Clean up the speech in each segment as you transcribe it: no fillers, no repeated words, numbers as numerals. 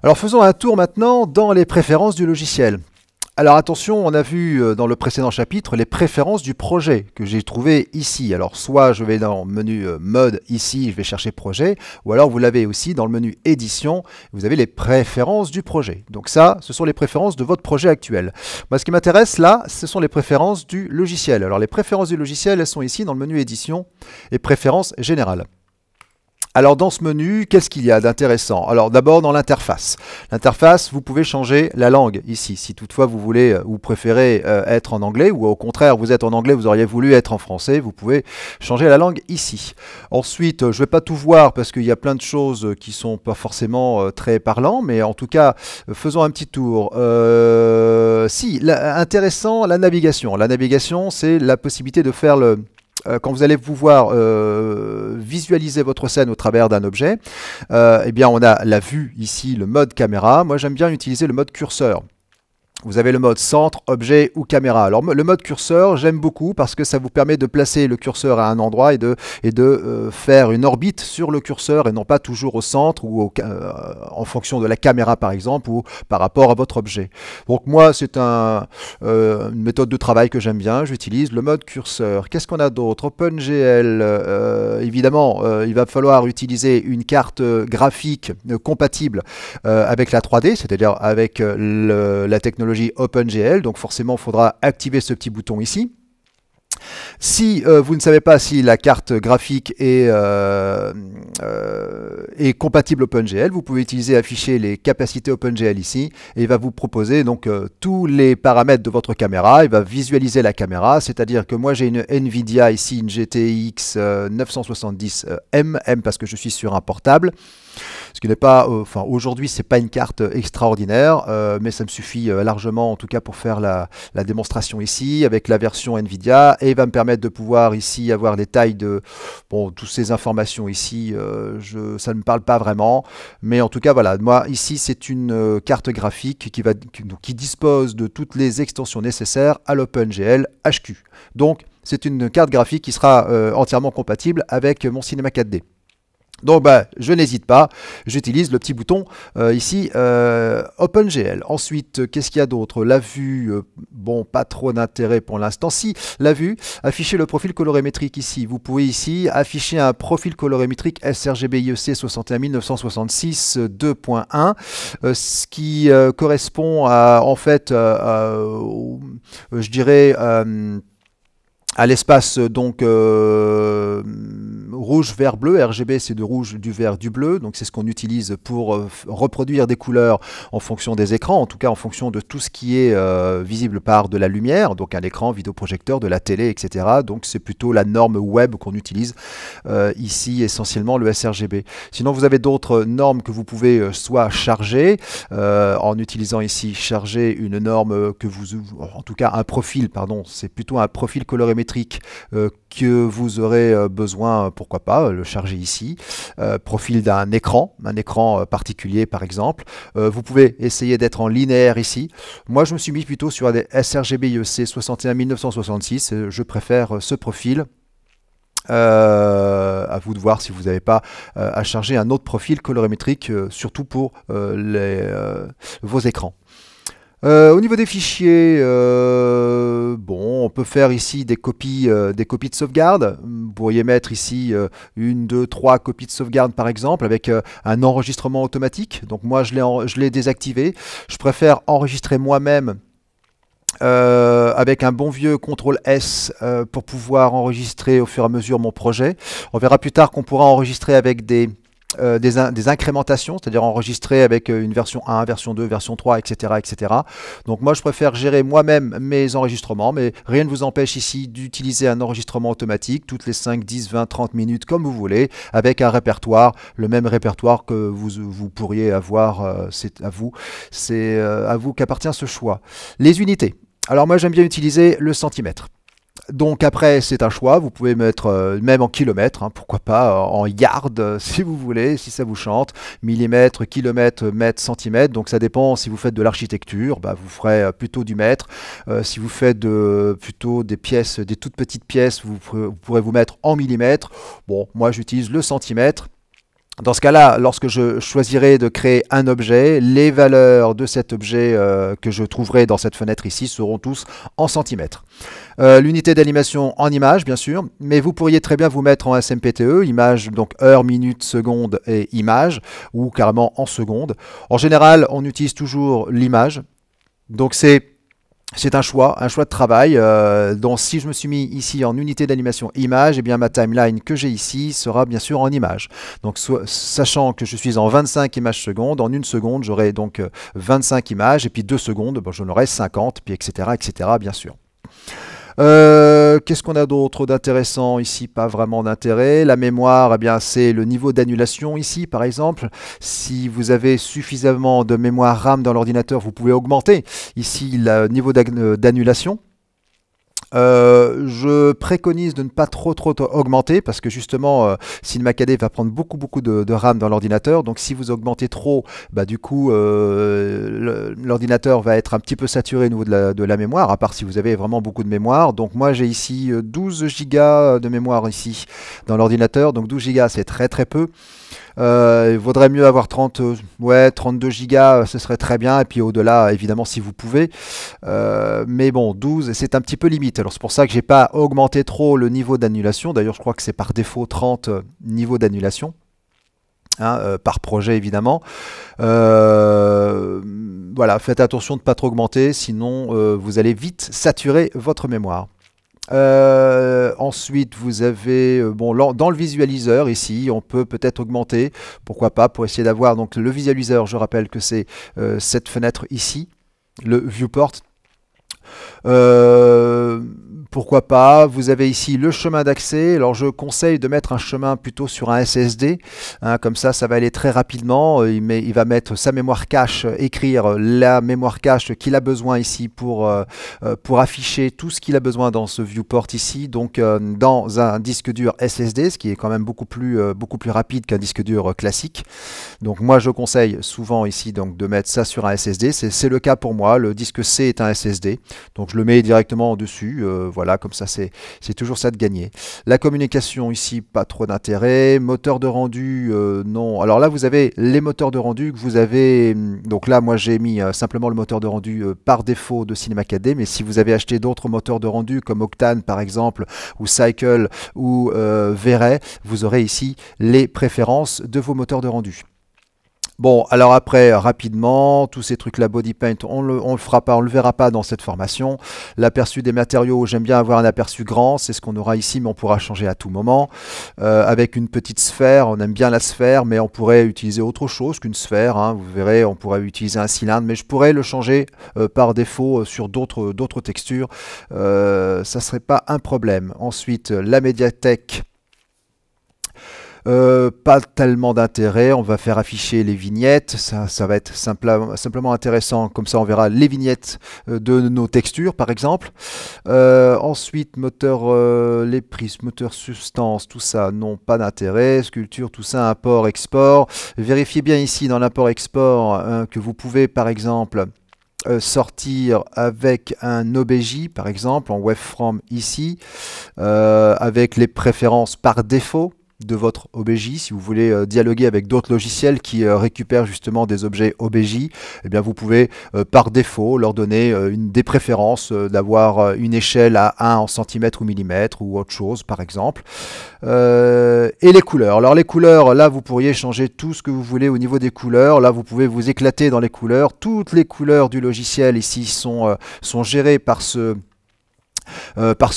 Alors faisons un tour maintenant dans les préférences du logiciel. Alors attention, on a vu dans le précédent chapitre les préférences du projet que j'ai trouvé ici. Alors soit je vais dans le menu mode ici, je vais chercher projet, ou alors vous l'avez aussi dans le menu édition, vous avez les préférences du projet. Donc ça, ce sont les préférences de votre projet actuel. Moi ce qui m'intéresse là, ce sont les préférences du logiciel. Alors les préférences du logiciel, elles sont ici dans le menu édition et préférences générales. Alors dans ce menu, qu'est-ce qu'il y a d'intéressant? Alors d'abord dans l'interface. L'interface, vous pouvez changer la langue ici. Si toutefois vous voulez ou préférez être en anglais, ou au contraire vous êtes en anglais, vous auriez voulu être en français, vous pouvez changer la langue ici. Ensuite, je ne vais pas tout voir parce qu'il y a plein de choses qui ne sont pas forcément très parlantes, mais en tout cas, faisons un petit tour. Intéressant, la navigation. La navigation, c'est la possibilité de faire quand vous allez pouvoir visualiser votre scène au travers d'un objet, eh bien on a la vue ici, le mode caméra. Moi j'aime bien utiliser le mode curseur. Vous avez le mode centre, objet ou caméra. Alors le mode curseur, j'aime beaucoup parce que ça vous permet de placer le curseur à un endroit et de faire une orbite sur le curseur et non pas toujours au centre ou en fonction de la caméra par exemple ou par rapport à votre objet. Donc moi c'est une méthode de travail que j'aime bien, j'utilise le mode curseur. Qu'est-ce qu'on a d'autre? OpenGL, évidemment il va falloir utiliser une carte graphique compatible avec la 3D, c'est-à-dire avec la technologie OpenGL, donc forcément il faudra activer ce petit bouton ici. Si vous ne savez pas si la carte graphique est compatible OpenGL, vous pouvez utiliser afficher les capacités OpenGL ici et il va vous proposer donc tous les paramètres de votre caméra. Il va visualiser la caméra, c'est-à-dire que moi j'ai une Nvidia ici, une GTX 970M, M parce que je suis sur un portable. Ce qui n'est pas, aujourd'hui c'est pas une carte extraordinaire, mais ça me suffit largement en tout cas pour faire la démonstration ici avec la version Nvidia et il va me permettre de pouvoir ici avoir les tailles de toutes ces informations ici. Ça ne me parle pas vraiment, mais en tout cas voilà, moi ici c'est une carte graphique qui dispose de toutes les extensions nécessaires à l'OpenGL HQ. Donc c'est une carte graphique qui sera entièrement compatible avec mon Cinema 4D. Donc je n'hésite pas, j'utilise le petit bouton ici OpenGL. Ensuite, qu'est-ce qu'il y a d'autre? La vue, pas trop d'intérêt pour l'instant. Si, la vue, afficher le profil colorimétrique ici. Vous pouvez ici afficher un profil colorimétrique sRGB IEC 61966 2.1, ce qui correspond à, en fait, je dirais à l'espace donc rouge, vert, bleu. RGB c'est du rouge, du vert, du bleu, donc c'est ce qu'on utilise pour reproduire des couleurs en fonction des écrans, en tout cas en fonction de tout ce qui est visible par de la lumière, donc un écran, vidéoprojecteur, de la télé, etc. Donc c'est plutôt la norme web qu'on utilise ici, essentiellement le sRGB. Sinon vous avez d'autres normes que vous pouvez soit charger en utilisant ici charger une norme que vous, en tout cas un profil, pardon, c'est plutôt un profil colorimétrique que vous aurez besoin, pourquoi pas, le charger ici. Profil d'un écran, un écran particulier par exemple. Vous pouvez essayer d'être en linéaire ici. Moi je me suis mis plutôt sur des sRGB IEC 61966, je préfère ce profil. À vous de voir si vous n'avez pas à charger un autre profil colorimétrique, surtout pour vos écrans. Au niveau des fichiers, on peut faire ici des copies de sauvegarde. Vous pourriez mettre ici 1, 2, 3 copies de sauvegarde par exemple avec un enregistrement automatique. Donc moi je l'ai désactivé. Je préfère enregistrer moi-même avec un bon vieux CTRL S pour pouvoir enregistrer au fur et à mesure mon projet. On verra plus tard qu'on pourra enregistrer avec des incrémentations, c'est-à-dire enregistrer avec une version 1, version 2, version 3, etc., etc. Donc moi je préfère gérer moi-même mes enregistrements, mais rien ne vous empêche ici d'utiliser un enregistrement automatique toutes les 5, 10, 20, 30 minutes comme vous voulez, avec un répertoire, le même répertoire que vous pourriez avoir, c'est à vous qu'appartient ce choix. Les unités. Alors moi j'aime bien utiliser le centimètre. Donc après c'est un choix, vous pouvez mettre même en kilomètres, pourquoi pas en yard si vous voulez, si ça vous chante, millimètres, kilomètres, mètres, centimètres, donc ça dépend si vous faites de l'architecture, vous ferez plutôt du mètre, si vous faites plutôt des pièces, des toutes petites pièces, vous pourrez vous mettre en millimètres. Bon, moi j'utilise le centimètre. Dans ce cas-là, lorsque je choisirai de créer un objet, les valeurs de cet objet que je trouverai dans cette fenêtre ici seront tous en centimètres. L'unité d'animation en images, bien sûr, mais vous pourriez très bien vous mettre en SMPTE, image, donc heure, minute, seconde et image, ou carrément en secondes. En général, on utilise toujours l'image, donc c'est un choix de travail. Donc si je me suis mis ici en unité d'animation image, eh bien ma timeline que j'ai ici sera bien sûr en image. Donc sachant que je suis en 25 images secondes, en une seconde j'aurai donc 25 images, et puis 2 secondes, bon, j'en aurai 50, puis etc. bien sûr. Qu'est-ce qu'on a d'autre d'intéressant ici? Pas vraiment d'intérêt. La mémoire, eh bien, c'est le niveau d'annulation ici, par exemple. Si vous avez suffisamment de mémoire RAM dans l'ordinateur, vous pouvez augmenter ici le niveau d'annulation. Je préconise de ne pas trop augmenter parce que justement CinemaCAD va prendre beaucoup de RAM dans l'ordinateur, donc si vous augmentez trop, bah, du coup l'ordinateur va être un petit peu saturé au niveau de la mémoire, à part si vous avez vraiment beaucoup de mémoire. Donc moi j'ai ici 12 Go de mémoire ici dans l'ordinateur, donc 12 Go c'est très peu. Il vaudrait mieux avoir 32 Go, ce serait très bien, et puis au-delà évidemment si vous pouvez, mais bon 12 c'est un petit peu limite, alors c'est pour ça que j'ai pas augmenté trop le niveau d'annulation. D'ailleurs je crois que c'est par défaut 30 niveaux d'annulation, hein, par projet évidemment. Voilà, faites attention de ne pas trop augmenter, sinon vous allez vite saturer votre mémoire. Ensuite, vous avez dans le visualiseur ici, on peut peut-être augmenter, pourquoi pas, pour essayer d'avoir donc le visualiseur. Je rappelle que c'est cette fenêtre ici, le viewport. Pourquoi pas, vous avez ici le chemin d'accès. Alors je conseille de mettre un chemin plutôt sur un SSD, hein, comme ça va aller très rapidement. Il va mettre sa mémoire cache, écrire la mémoire cache qu'il a besoin ici pour afficher tout ce qu'il a besoin dans ce viewport ici, donc dans un disque dur SSD, ce qui est quand même beaucoup plus rapide qu'un disque dur classique. Donc moi je conseille souvent ici donc de mettre ça sur un SSD, c'est le cas pour moi. Le disque C est un SSD, donc je le mets directement dessus, voilà, comme ça c'est toujours ça de gagner. La communication ici, pas trop d'intérêt. Moteur de rendu, non. Alors là vous avez les moteurs de rendu que vous avez, donc là moi j'ai mis simplement le moteur de rendu par défaut de CinemaCAD, mais si vous avez acheté d'autres moteurs de rendu comme Octane par exemple, ou Cycle, ou V-Ray, vous aurez ici les préférences de vos moteurs de rendu. Bon, alors après, rapidement, tous ces trucs-là, body paint, on le fera pas, on le verra pas dans cette formation. L'aperçu des matériaux, j'aime bien avoir un aperçu grand, c'est ce qu'on aura ici, mais on pourra changer à tout moment. Avec une petite sphère, on aime bien la sphère, mais on pourrait utiliser autre chose qu'une sphère, hein. Vous verrez, on pourrait utiliser un cylindre, mais je pourrais le changer par défaut sur d'autres textures. Ça serait pas un problème. Ensuite, la médiathèque. Pas tellement d'intérêt, on va faire afficher les vignettes, ça va être simplement intéressant, comme ça on verra les vignettes de nos textures par exemple. Ensuite, moteur, les prises, moteur substance, tout ça, non, pas d'intérêt. Sculpture, tout ça, import, export. Vérifiez bien ici dans l'import-export que vous pouvez par exemple sortir avec un OBJ par exemple en webfrom ici, avec les préférences par défaut de votre OBJ. Si vous voulez dialoguer avec d'autres logiciels qui récupèrent justement des objets OBJ, eh bien vous pouvez par défaut leur donner des préférences d'avoir une échelle à 1 en centimètres ou millimètres ou autre chose par exemple. Et les couleurs. Alors les couleurs, là vous pourriez changer tout ce que vous voulez au niveau des couleurs. Là vous pouvez vous éclater dans les couleurs. Toutes les couleurs du logiciel ici sont gérées par ce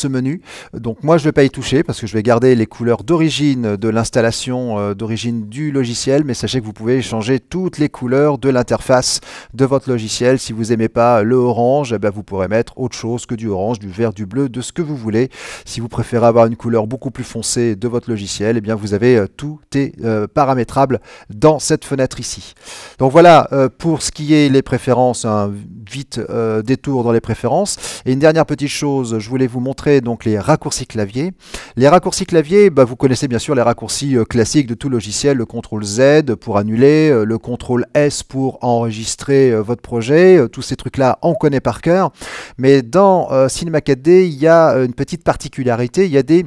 menu. Donc moi je ne vais pas y toucher parce que je vais garder les couleurs d'origine de l'installation, d'origine du logiciel, mais sachez que vous pouvez changer toutes les couleurs de l'interface de votre logiciel. Si vous n'aimez pas le orange, eh bien, vous pourrez mettre autre chose que du orange, du vert, du bleu, de ce que vous voulez. Si vous préférez avoir une couleur beaucoup plus foncée de votre logiciel, eh bien vous avez tout est paramétrable dans cette fenêtre ici. Donc voilà pour ce qui est les préférences, un vite détour dans les préférences. Et une dernière petite chose, je voulais vous montrer donc les raccourcis clavier. Les raccourcis clavier, bah, vous connaissez bien sûr les raccourcis classiques de tout logiciel, le CTRL Z pour annuler, le CTRL S pour enregistrer votre projet, tous ces trucs-là on connaît par cœur. Mais dans CinemaCAD, il y a une petite particularité, il y a des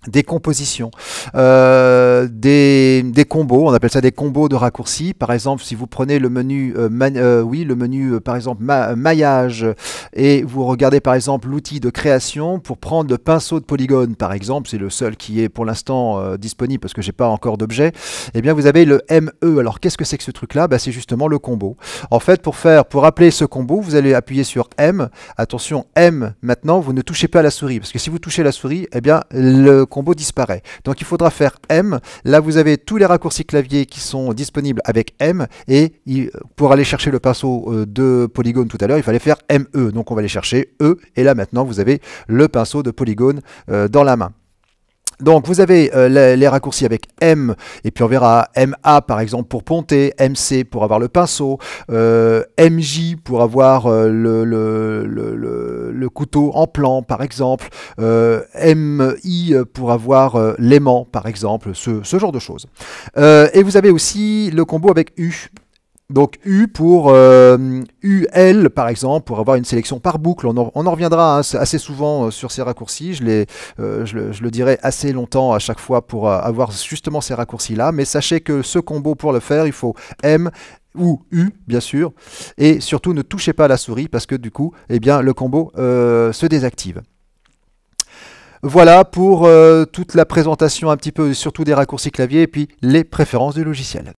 des compositions, des combos, on appelle ça des combos de raccourcis. Par exemple, si vous prenez le menu, par exemple maillage, et vous regardez par exemple l'outil de création pour prendre le pinceau de polygone, par exemple, c'est le seul qui est pour l'instant disponible parce que j'ai pas encore d'objet. Eh bien, vous avez le ME. Alors, qu'est-ce que c'est que ce truc-là? Bah, c'est justement le combo. En fait, pour appeler ce combo, vous allez appuyer sur M. Attention, M. Maintenant, vous ne touchez pas à la souris parce que si vous touchez la souris, eh bien le combo disparaît. Donc il faudra faire M. Là, vous avez tous les raccourcis clavier qui sont disponibles avec M. Et pour aller chercher le pinceau de polygone tout à l'heure, il fallait faire ME. Donc on va aller chercher E. Et là, maintenant, vous avez le pinceau de polygone dans la main. Donc vous avez les raccourcis avec M, et puis on verra MA par exemple pour ponter, MC pour avoir le pinceau, MJ pour avoir le couteau en plan par exemple, MI pour avoir l'aimant par exemple, ce genre de choses. Et vous avez aussi le combo avec U. Donc U pour UL par exemple, pour avoir une sélection par boucle. On en reviendra assez souvent sur ces raccourcis. Je le dirai assez longtemps à chaque fois pour avoir justement ces raccourcis-là. Mais sachez que ce combo, pour le faire, il faut M ou U, bien sûr. Et surtout, ne touchez pas à la souris parce que du coup, eh bien, le combo se désactive. Voilà pour toute la présentation un petit peu, surtout des raccourcis clavier et puis les préférences du logiciel.